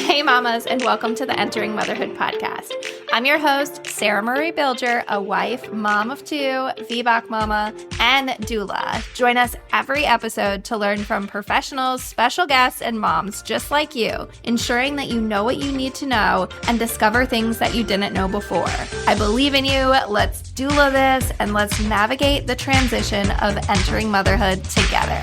Hey mamas, and welcome to the Entering Motherhood podcast. I'm your host, Sarah Marie Bilger, a wife, mom of two, VBAC mama, and doula. Join us every episode to learn from professionals, special guests, and moms just like you, ensuring that you know what you need to know and discover things that you didn't know before. I believe in you. Let's doula this, and let's navigate the transition of entering motherhood together.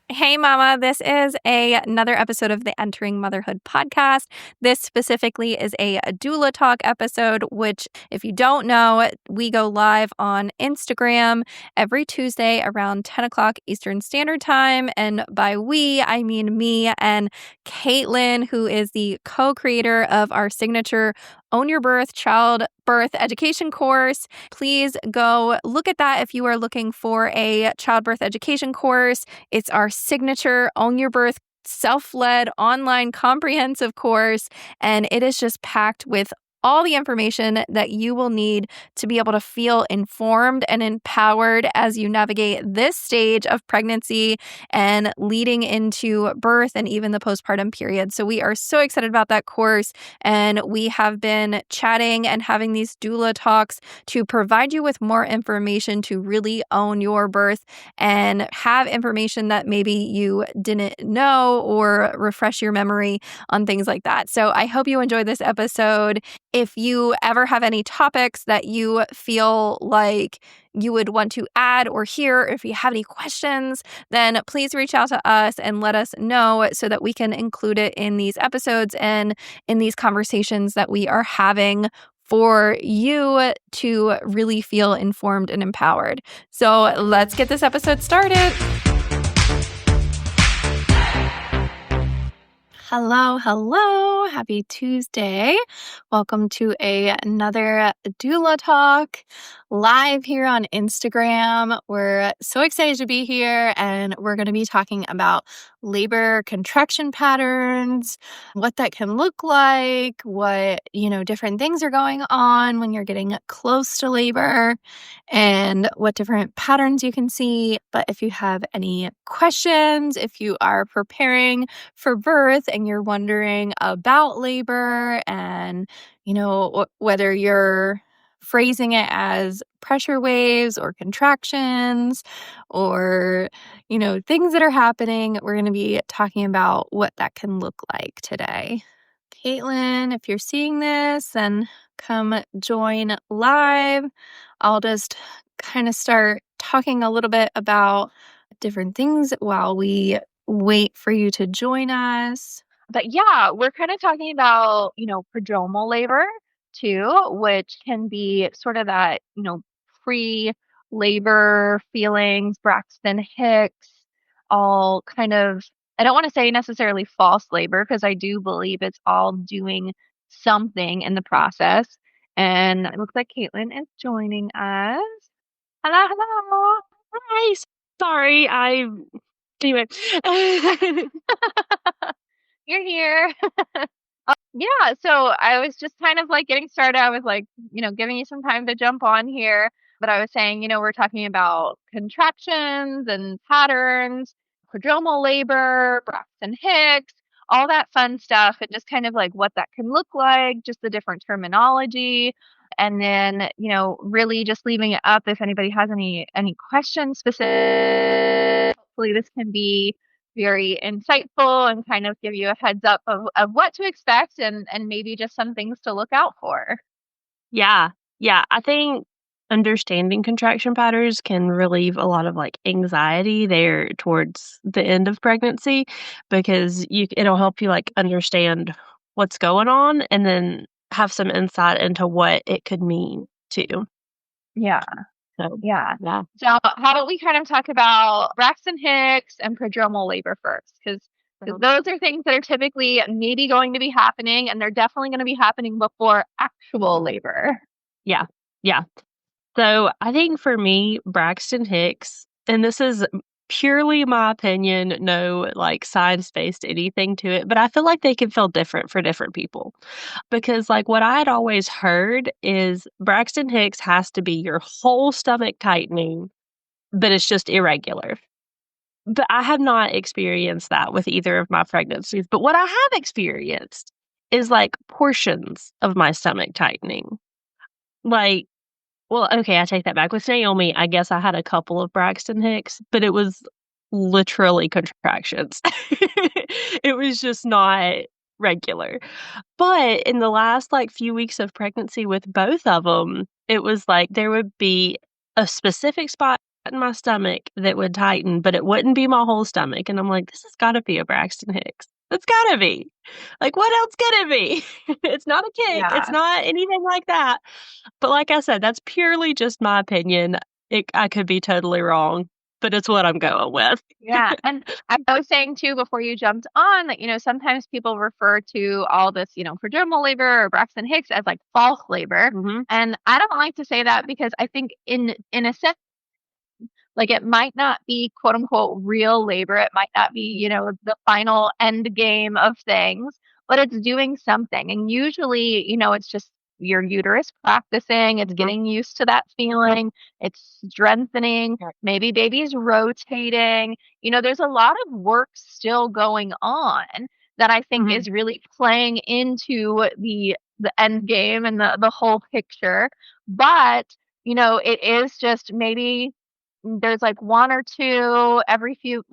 Hey mama, this is another episode of the Entering Motherhood podcast. This specifically is a doula talk episode, which if you don't know, we go live on Instagram every Tuesday around 10 o'clock Eastern Standard Time. And by we, I mean me and Katelyn, who is the co-creator of our signature Own Your Birth childbirth education course. Please go look at that if you are looking for a childbirth education course. It's our signature Own Your Birth self-led online comprehensive course, and it is just packed with all the information that you will need to be able to feel informed and empowered as you navigate this stage of pregnancy and leading into birth and even the postpartum period. So we are so excited about that course, and we have been chatting and having these doula talks to provide you with more information to really own your birth and have information that maybe you didn't know or refresh your memory on things like that. So I hope you enjoyed this episode. If you ever have any topics that you feel like you would want to add or hear, if you have any questions, then please reach out to us and let us know so that we can include it in these episodes and in these conversations that we are having for you to really feel informed and empowered. So let's get this episode started. Hello. Happy Tuesday. Welcome to another doula talk live here on Instagram. We're so excited to be here, and we're going to be talking about labor contraction patterns, what that can look like, what, different things are going on when you're getting close to labor, and what different patterns you can see. But if you have any questions, if you are preparing for birth and you're wondering about labor and, whether you're phrasing it as pressure waves or contractions or, things that are happening, we're going to be talking about what that can look like today. Katelyn, if you're seeing this, then come join live. I'll just kind of start talking a little bit about different things while we wait for you to join us. But yeah, we're kind of talking about, prodromal labor too, which can be sort of that, pre-labor feelings, Braxton Hicks, all kind of, I don't want to say necessarily false labor because I do believe it's all doing something in the process. And it looks like Katelyn is joining us. Hello. Hi. Sorry, anyway. You're here. Yeah, so I was just kind of like getting started. I was like, giving you some time to jump on here. But I was saying, we're talking about contractions and patterns, prodromal labor, Braxton Hicks, all that fun stuff, and just kind of like what that can look like, just the different terminology. And then, really just leaving it up if anybody has any questions specific. Hopefully this can be very insightful and kind of give you a heads up of what to expect and maybe just some things to look out for. Yeah. I think understanding contraction patterns can relieve a lot of anxiety there towards the end of pregnancy because it'll help you understand what's going on and then have some insight into what it could mean too. Yeah. So, yeah. So how about we kind of talk about Braxton Hicks and prodromal labor first? Because those are things that are typically maybe going to be happening, and they're definitely going to be happening before actual labor. Yeah. So I think for me, Braxton Hicks, and this is purely my opinion, no science-based anything to it, but I feel like they can feel different for different people. Because what I had always heard is Braxton Hicks has to be your whole stomach tightening, but it's just irregular. But I have not experienced that with either of my pregnancies. But what I have experienced is, like, portions of my stomach tightening. Like, well, okay, I take that back. With Naomi, I guess I had a couple of Braxton Hicks, but it was literally contractions. It was just not regular. But in the last, like, few weeks of pregnancy with both of them, it was like there would be a specific spot in my stomach that would tighten, but it wouldn't be my whole stomach, and I'm like, "This has gotta be a Braxton Hicks. It's gotta be. Like, what else could it be?" It's not a kick, it's Yeah. not anything like that. But like I said, that's purely just my opinion. I could be totally wrong, but it's what I'm going with. Yeah, and I was saying too before you jumped on that, sometimes people refer to all this, prodromal labor or Braxton Hicks as like false labor. Mhm. And I don't like to say that because I think in a sense, like it might not be quote unquote real labor. It might not be, the final end game of things, but it's doing something. And usually, it's just your uterus practicing, it's Mhm. getting used to that feeling, it's strengthening, Yeah. maybe baby's rotating. There's a lot of work still going on that I think Mhm. is really playing into the end game and the whole picture. But it is just maybe there's, like, 1 or 2 every few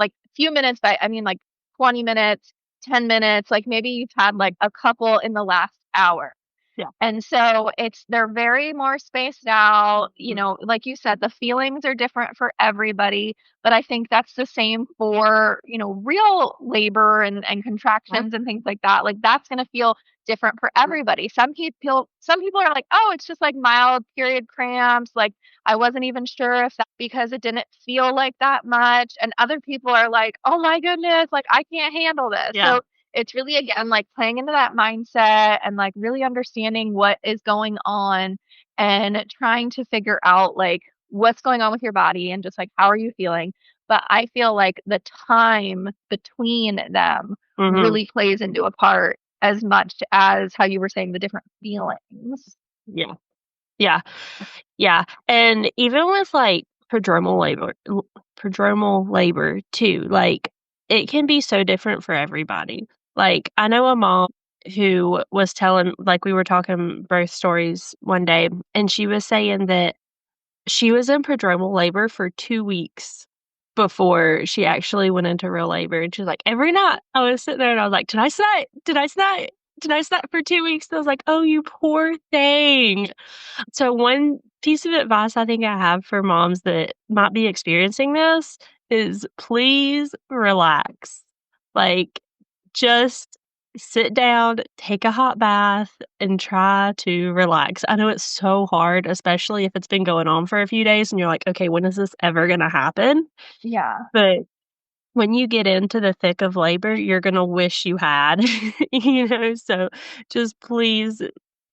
minutes, but I mean, like, 20 minutes, 10 minutes, like, maybe you've had, like, a couple in the last hour. Yeah. And so they're very more spaced out, Mhm. like you said, the feelings are different for everybody, but I think that's the same for, real labor and Right. contractions and things like that. Like that's going to feel different for everybody. Some people are like, "Oh, it's just like mild period cramps." Like I wasn't even sure if that because it didn't feel like that much. And other people are like, "Oh my goodness, like I can't handle this." Yeah. So it's really again like playing into that mindset and like really understanding what is going on and trying to figure out like what's going on with your body and just like how are you feeling. But I feel like the time between them Mhm. really plays into a part as much as how you were saying the different feelings. Yeah. Yeah. Yeah, and even with, like, prodromal labor too, like, it can be so different for everybody. Like, I know a mom who was telling like, we were talking birth stories one day, and she was saying that she was in prodromal labor for 2 weeks before she actually went into real labor, and she's like, "Every night, I was sitting there and I was like, 'Did I snot? Did I snot? Did I snot for 2 weeks?'" And I was like, "Oh, you poor thing." So one piece of advice I think I have for moms that might be experiencing this is please relax. Like, just sit down, take a hot bath, and try to relax. I know it's so hard, especially if it's been going on for a few days and you're like, "Okay, when is this ever gonna happen?" Yeah. But when you get into the thick of labor, you're gonna wish you had, so just please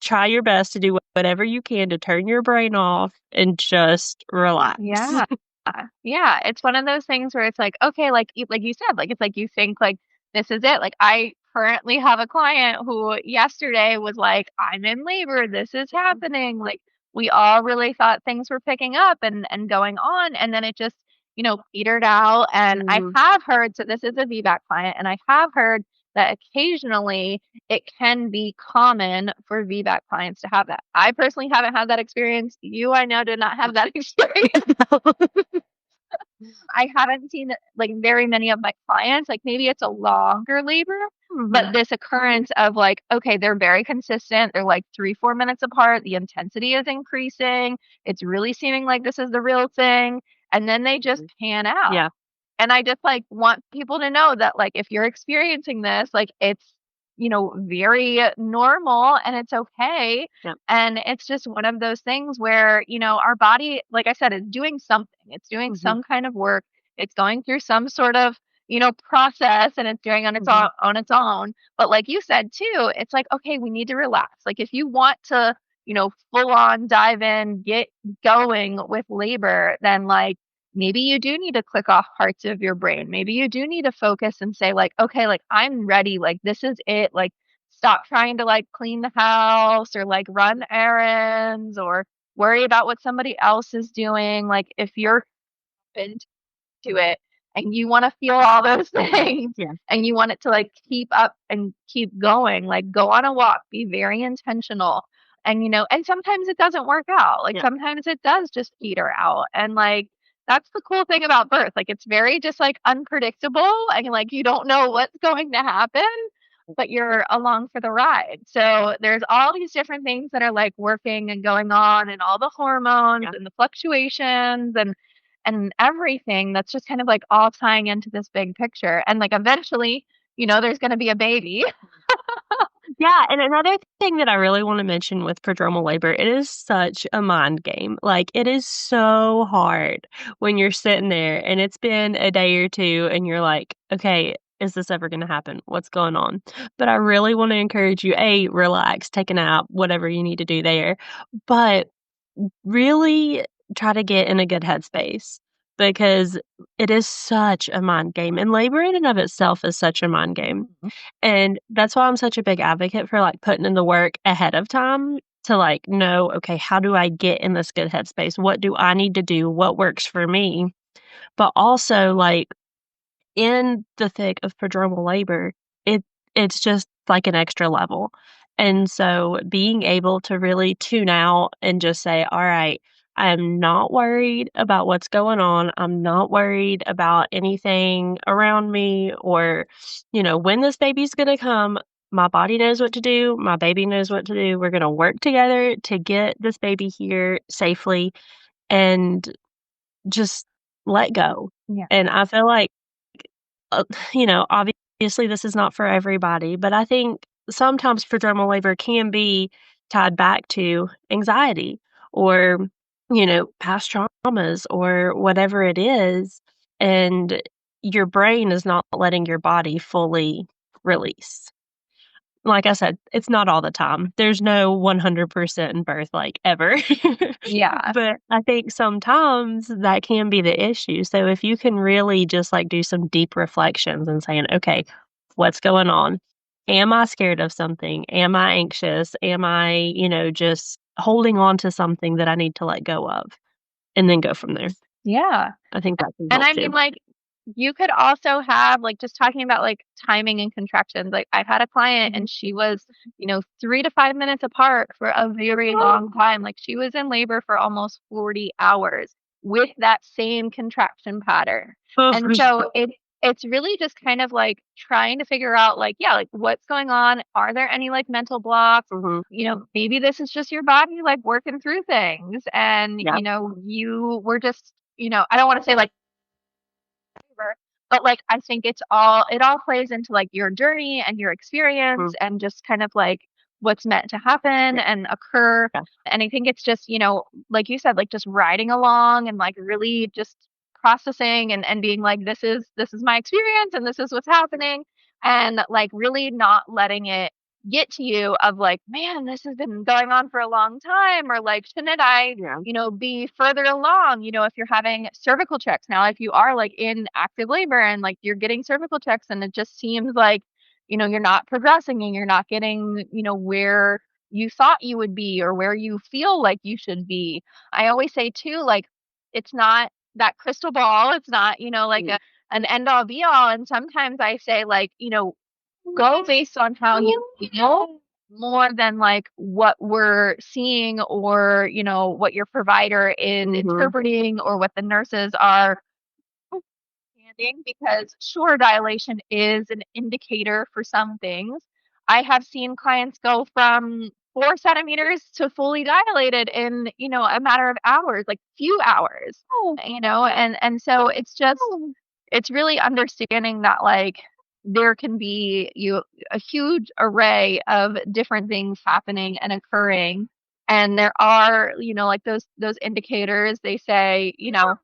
try your best to do whatever you can to turn your brain off and just relax. Yeah. Yeah, it's one of those things where it's like, okay, like you said, like, it's like you think, like, this is it. Like, I currently have a client who yesterday was like, "I'm in labor, this is happening." Like, we all really thought things were picking up and going on, and then it just, petered out, and I Mhm. have heard so this is a VBAC client, and I have heard that occasionally it can be common for VBAC clients to have that. I personally haven't had that experience. You, I know, did not have that experience. I haven't seen like very many of my clients, like maybe it's a longer labor, but Mhm. this occurrence of like, okay, they're very consistent. They're like 3, 4 minutes apart. The intensity is increasing. It's really seeming like this is the real thing. And then they just pan out. Yeah. And I just like want people to know that like if you're experiencing this, like it's, very normal and it's okay. Yeah. And it's just one of those things where, our body, like I said, is doing something. It's doing Mhm. some kind of work. It's going through some sort of, process and it's doing Mhm. on its own. But like you said too, it's like, okay, we need to relax. Like if you want to, full on dive in, get going with labor, then like maybe you do need to click off parts of your brain. Maybe you do need to focus and say like, okay, like I'm ready. Like this is it. Like stop trying to like clean the house or like run errands or worry about what somebody else is doing. Like if you're open to it, and you want to feel all those things, Yeah. and you want it to like keep up and keep going. Like go on a walk, be very intentional. And and sometimes it doesn't work out. Like Yeah. sometimes it does just peter out. And like that's the cool thing about birth. Like it's very just like unpredictable, and like you don't know what's going to happen, but you're along for the ride. So there's all these different things that are like working and going on, and all the hormones Yeah. and the fluctuations and everything that's just kind of like all tying into this big picture. And like eventually, there's going to be a baby. Yeah, and another thing that I really wanna mention with prodromal labor, it is such a mind game. Like, it is so hard when you're sitting there and it's been a day or 2 and you're like, "Okay, is this ever gonna happen? What's going on?" But I really wanna encourage you, A, relax, take a nap, whatever you need to do there, but really try to get in a good headspace because it is such a mind game, and labor in and of itself is such a mind game. And that's why I'm such a big advocate for, like, putting in the work ahead of time to, like, know, "Okay, how do I get in this good headspace? What do I need to do? What works for me?" But also, like, in the thick of prodromal labor, it it's just like an extra level. And so being able to really tune out and just say, "All right, I'm not worried about what's going on. I'm not worried about anything around me or, when this baby's gonna come. My body knows what to do. My baby knows what to do. We're gonna work together to get this baby here safely and just let go." Yeah. And I feel like uh, obviously this is not for everybody, but I think sometimes prodromal labor can be tied back to anxiety or, past traumas or whatever it is. And your brain is not letting your body fully release. Like I said, it's not all the time. There's no 100% in birth, like, ever. Yeah. But I think sometimes that can be the issue. So if you can really just, like, do some deep reflections and saying, "Okay, what's going on? Am I scared of something? Am I anxious? Am I, just holding on to something that I need to let go of?" And then go from there. Yeah. I think that can And help I mean, too. like, you could also have, like, just talking about like timing and contractions. Like, I've had a client Mhm. and she was, 3 to 5 minutes apart for a very long time. Like, she was in labor for almost 40 hours with that same contraction pattern. Oh, And so it's really just kind of like trying to figure out, like, yeah, like what's going on? Are there any like mental blocks? mhm. Maybe this is just your body like working through things. And, Yep. you were just, I don't want to say like, favor. But like I think it all plays into like your journey and your experience Mhm. and just kind of like what's meant to happen Yeah. and occur. Yeah. And I think it's just, like you said, like just riding along and like really just processing and being like, this is my experience and this is what's happening. And like really not letting it get to you of like, man, this has been going on for a long time, or like, shouldn't I Yeah. be further along, if you're having cervical checks. Now, if you are like in active labor and like you're getting cervical checks and it just seems like, you're not progressing and you're not getting, where you thought you would be or where you feel like you should be. I always say too, like, it's not that crystal ball. It's not, like an end all be all. And sometimes I say, like, go based on how you feel more than like what we're seeing or what your provider is Mhm. interpreting or what the nurses are understanding, because sure, dilation is an indicator for some things. I have seen clients go from 4 centimeters to fully dilated in a matter of hours, like few hours. And so it's really understanding that like there can be a huge array of different things happening and occurring, and there are like those indicators. They say,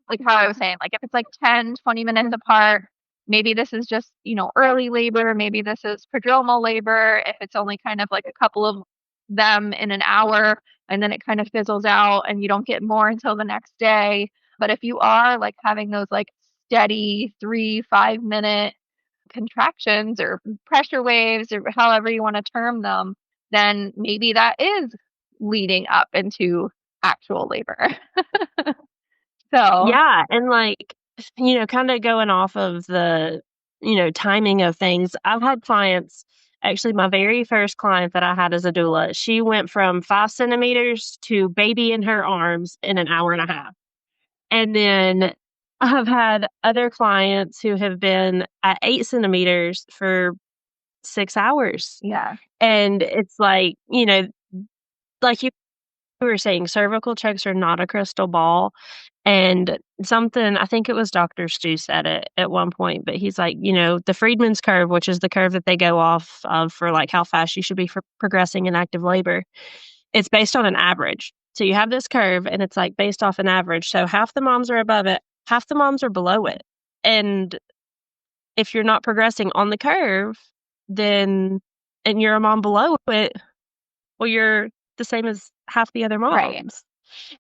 like how I was saying, like if it's like 10-20 minutes apart, maybe this is just early labor, maybe this is prodromal labor. If it's only kind of like a couple of them in an hour and then it kind of fizzles out and you don't get more until the next day. But if you are like having those like steady 3-5 minute contractions or pressure waves or however you want to term them, then maybe that is leading up into actual labor. So, Yeah, and, like, kinda going off of the, timing of things, I've had clients actually, my very first client that I had as a doula, she went from 5 centimeters to baby in her arms in an hour and a half. And then I've had other clients who have been at 8 centimeters for 6 hours. Yeah. And it's like you were saying, cervical checks are not a crystal ball. And something, I think it was Dr. Stu said it at one point, but he's like, the Friedman's curve, which is the curve that they go off of for like how fast you should be for progressing in active labor, it's based on an average. So you have this curve and it's like based off an average. So half the moms are above it, half the moms are below it. And if you're not progressing on the curve, then and you're a mom below it, well, you're the same as half the other Right. moms,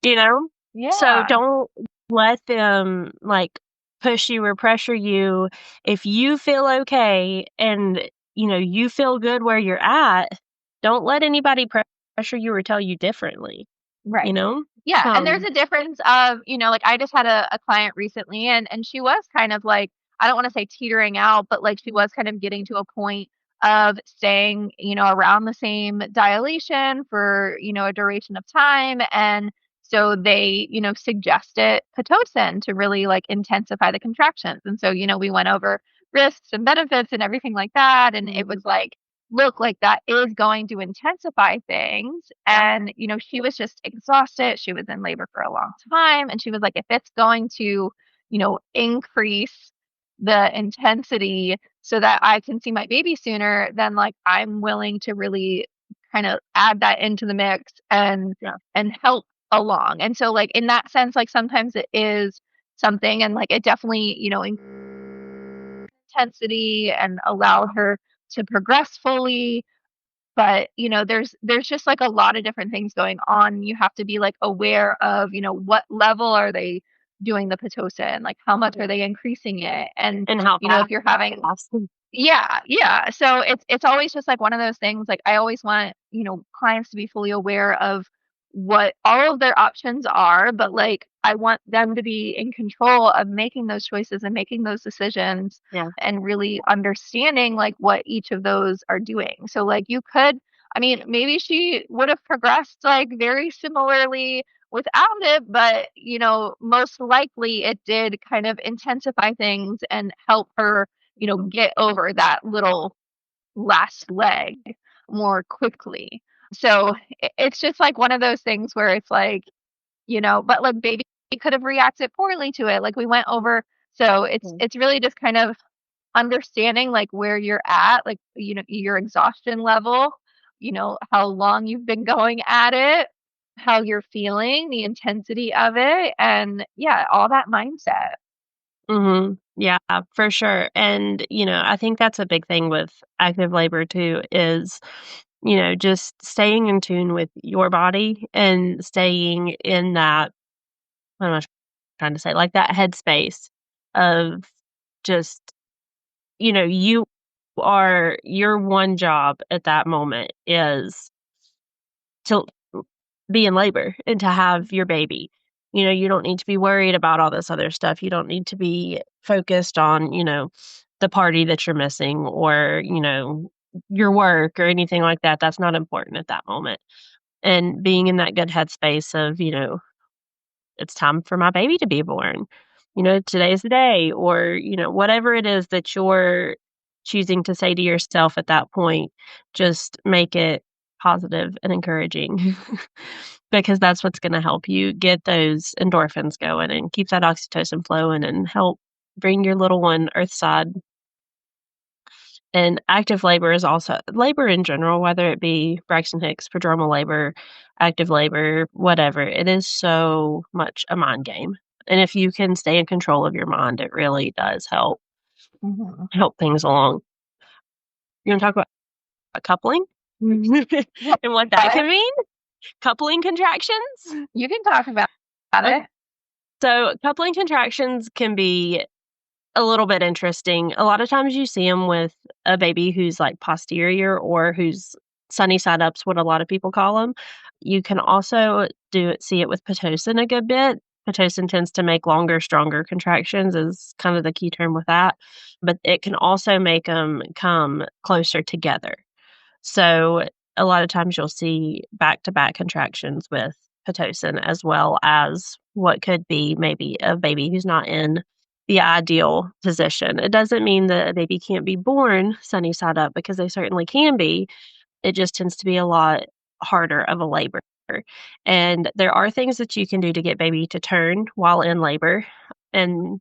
you know? So Yeah. don't let them like push you or pressure you. If you feel okay and you feel good where you're at, don't let anybody pressure you or tell you differently, you Right. know? Yeah, and there's Um, a difference of, like I just had a client recently and she was kind of like, I don't want to say teetering out, but like she was kind of getting to a point of staying, around the same dilation for, a duration of time. And so they, suggested Pitocin to really like intensify the contractions. And so, we went over risks and benefits and everything like that. And it was like, look, like that is going to intensify things. And, she was just exhausted. She was in labor for a long time. And she was like, if it's going to, increase the intensity so that I can see my baby sooner, then like I'm willing to really kind of add that into the mix and help along. And so like in that sense, like sometimes it is something and like it definitely, intensity and allow her to progress fully. But, there's just like a lot of different things going on. You have to be like aware of, what level are they doing the Pitocin? Like how much are they increasing it? And, and how if you're having fast. yeah, yeah. So it's always just like one of those things, like I always want, clients to be fully aware of what all of their options are, but like I want them to be in control of making those choices and making those decisions Yeah. and really understanding like what each of those are doing. So like you could, I mean, maybe she would have progressed like very similarly without it, but most likely it did kind of intensify things and help her get over that little last leg more quickly. So it's just like one of those things where it's like, but like baby could have reacted poorly to it. Like we went over. So it's really just kind of understanding like where you're at, like, your exhaustion level, how long you've been going at it, how you're feeling, the intensity of it, and yeah, all that mindset. Mhm. Yeah, for sure. And, I think that's a big thing with active labor too is, just staying in tune with your body and staying in that what am I trying to say? Like that headspace of just, you are your one job at that moment is to be in labor and to have your baby. You don't need to be worried about all this other stuff. You don't need to be focused on, the party that you're missing or, your work or anything like that. That's not important at that moment. And being in that good headspace of, it's time for my baby to be born. Today's the day, or, whatever it is that you're choosing to say to yourself at that point, just make it positive and encouraging because that's what's going to help you get those endorphins going and keep that oxytocin flowing and help bring your little one earthside. And active labor is also labor in general, whether it be Braxton Hicks, prodromal labor, active labor, whatever. It is so much a mind game. And if you can stay in control of your mind, it really does Mhm. help things along. You want to talk about coupling and what that But can mean? Coupling contractions? you can talk about Okay. it. So coupling contractions can be a little bit interesting. A lot of times you see them with a baby who's like posterior or who's sunny side up's what a lot of people call them. You can also see it with Pitocin a good bit. Pitocin tends to make longer, stronger contractions is kind of the key term with that, but it can also make them come closer together. So a lot of times you'll see back-to-back contractions with Pitocin as well as what could be maybe a baby who's not in the ideal position. It doesn't mean that a baby can't be born sunny side up because they certainly can be. It just tends to be a lot harder of a labor. And there are things that you can do to get baby to turn while in labor. And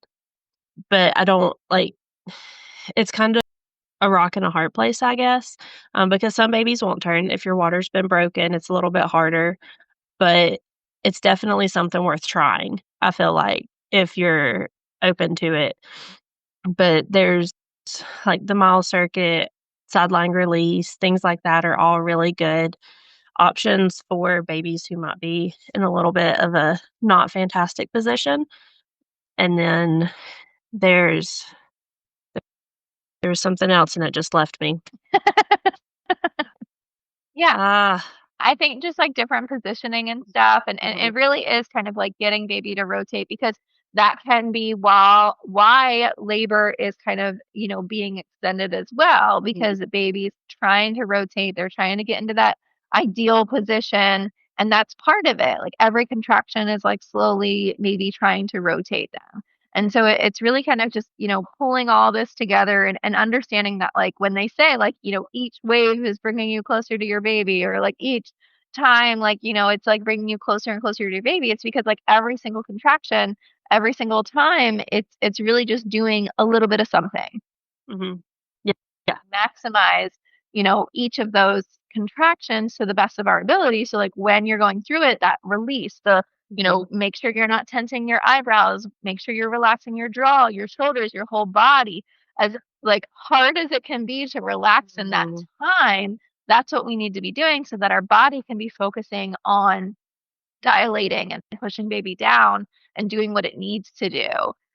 but I don't like it's kind of a rock and a hard place, I guess, because some babies won't turn. If your water's been broken, it's a little bit harder, but it's definitely something worth trying, I feel like, if you're open to it. But there's like the mile circuit, sideline release, things like that are all really good options for babies who might be in a little bit of a not fantastic position. And then there's something else and it just left me. Yeah. Ah, I think just like different positioning and stuff, and it really is kind of like getting baby to rotate, because that can be why labor is kind of, being extended as well, because the baby's trying to rotate, they're trying to get into that ideal position, and that's part of it. Like every contraction is like slowly maybe trying to rotate them. And so it's really kind of just, pulling all this together, and understanding that, like, when they say, like, each wave is bringing you closer to your baby, or like each time, like, it's like bringing you closer and closer to your baby. It's because like every single contraction, every single time, it's really just doing a little bit of something. mhm. Yeah, yeah. Maximize, each of those contractions to the best of our ability. So like when you're going through it, that release, make sure you're not tensing your eyebrows, make sure you're relaxing your jaw, your shoulders, your whole body. As like hard as it can be to relax in that Mhm, time, that's what we need to be doing so that our body can be focusing on dilating and pushing baby down and doing what it needs to do.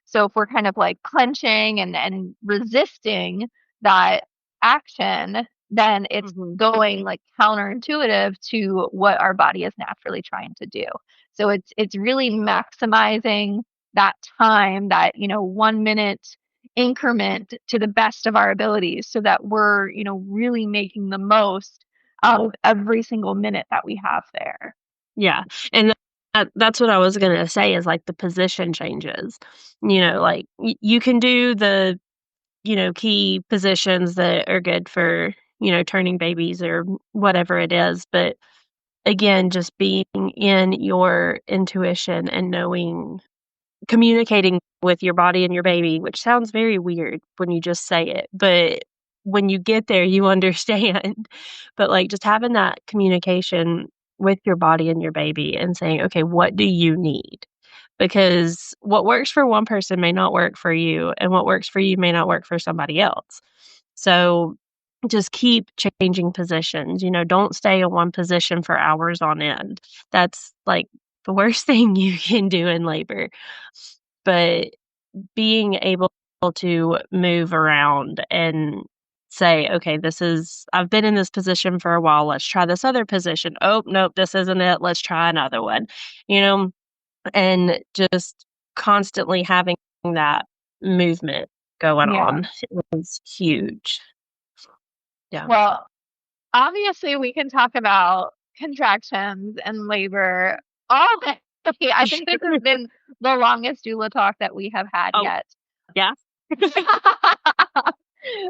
So if we're kind of like clenching and resisting that action, then it's mhm. going like counterintuitive to what our body is naturally trying to do. So it's really maximizing that time, that 1 minute increment to the best of our abilities, so that we're really making the most of every single minute that we have there. Yeah, and that's what I was gonna say is, like, the position changes. Like, you can do the, key positions that are good for, turning babies or whatever it is, but again, just being in your intuition and knowing communicating with your body and your baby, which sounds very weird when you just say it, but when you get there, you understand. But, like, just having that communication with your body and your baby and saying, "Okay, what do you need?" Because what works for one person may not work for you, and what works for you may not work for somebody else. So, just keep changing positions, don't stay in one position for hours on end. That's, like, the worst thing you can do in labor. But being able to move around and say, "Okay, I've been in this position for a while, let's try this other position. Oh, nope, this isn't it, let's try another one." You know, and just constantly having that movement going Yeah. on is huge. Yeah. Well, obviously, we can talk about contractions and labor all day. I think this has been the longest doula talk that we have had Oh, yet. yeah?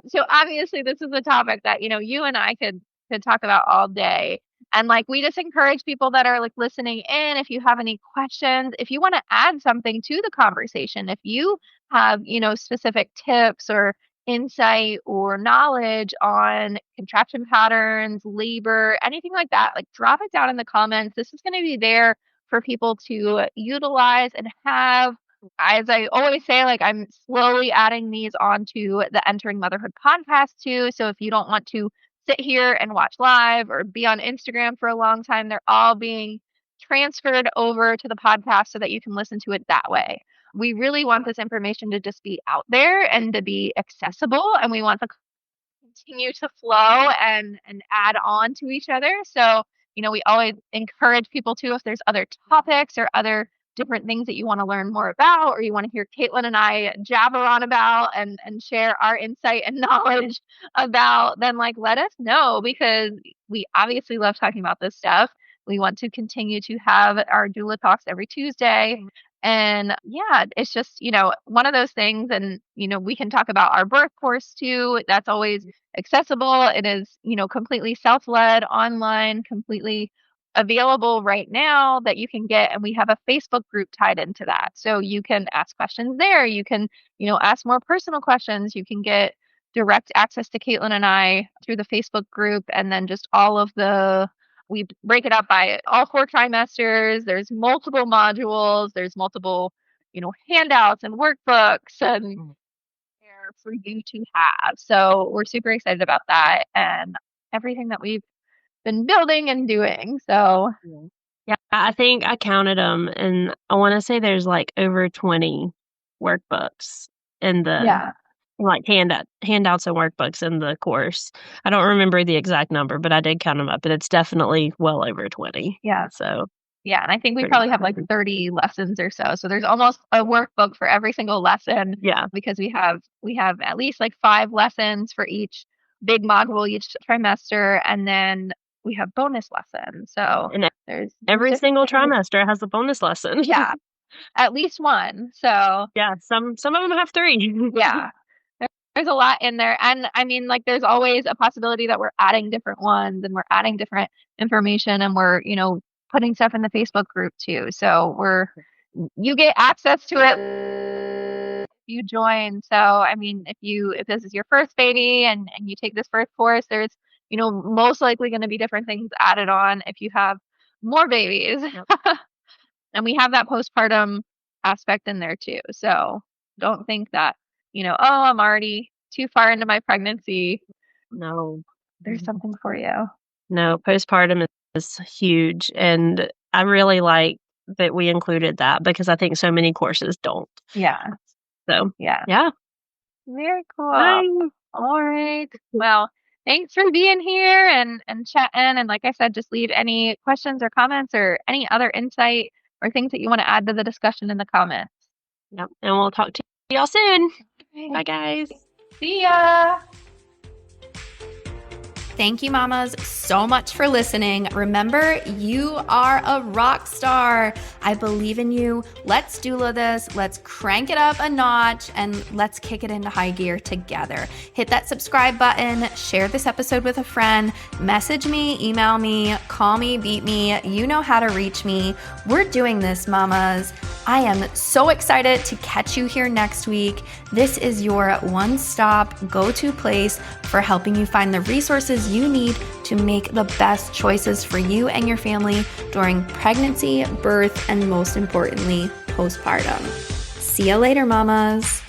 So obviously this is a topic that, you and I could talk about all day. And like we just encourage people that are like listening in, if you have any questions, if you want to add something to the conversation, if you have, specific tips or insight or knowledge on contraction patterns, labor, anything like that, like drop it down in the comments. This is going to be there for people to utilize and have. As I always say, like I'm slowly adding these onto the Entering Motherhood podcast too. So if you don't want to sit here and watch live or be on Instagram for a long time, they're all being transferred over to the podcast so that you can listen to it that way. We really want this information to just be out there and to be accessible, and we want the continue to flow and add on to each other. So, we always encourage people to, if there's other topics or other different things that you want to learn more about, or you want to hear Katelyn and I jabber on about and share our insight and knowledge about, then like let us know, because we obviously love talking about this stuff. We want to continue to have our doula talks every Tuesday. And yeah, it's just, one of those things. And, we can talk about our birth course too. That's always accessible. It is, completely self-led, online, completely available right now that you can get. And we have a Facebook group tied into that. So you can ask questions there. You can, ask more personal questions. You can get direct access to Katelyn and I through the Facebook group. And then just we break it up by all 4 trimesters. There's multiple modules. There's multiple, handouts and workbooks and there for you to have. So we're super excited about that and everything that we've been building and doing. So yeah, I think I counted them, and I want to say there's like over 20 workbooks in the like handouts and workbooks in the course. I don't remember the exact number, but I did count them up, and it's definitely well over 20. Yeah. So yeah, and I think we probably have like 30 lessons or so. So there's almost a workbook for every single lesson. Yeah. Because we have at least like 5 lessons for each big module each trimester, and then we have bonus lessons. So and there's every single trimester has a bonus lesson. Yeah. At least one. So yeah, some of them have 3. yeah. There's a lot in there. And I mean, like, there's always a possibility that we're adding different ones and we're adding different information, and we're, putting stuff in the Facebook group too. So you get access to it if you join. So, I mean, if this is your first baby and you take this first course, there's, most likely going to be different things added on if you have more babies. Yep. And we have that postpartum aspect in there too. So don't think that, oh, I'm already too far into my pregnancy. No. There's something for you. No, postpartum is huge. And I really like that we included that, because I think so many courses don't. Yeah. So, yeah. Very cool. Bye. All right. Well, thanks for being here and chatting. And like I said, just leave any questions or comments or any other insight or things that you want to add to the discussion in the comments. Yep. And we'll talk to y'all soon. Okay. Bye, guys. See ya. Thank you, mamas, so much for listening. Remember, you are a rock star. I believe in you. Let's doula this. Let's crank it up a notch and let's kick it into high gear together. Hit that subscribe button, share this episode with a friend, message me, email me, call me, beat me. You know how to reach me. We're doing this, mamas. I am so excited to catch you here next week. This is your one-stop go-to place for helping you find the resources you need to make the best choices for you and your family during pregnancy, birth, and most importantly, postpartum. See you later, mamas.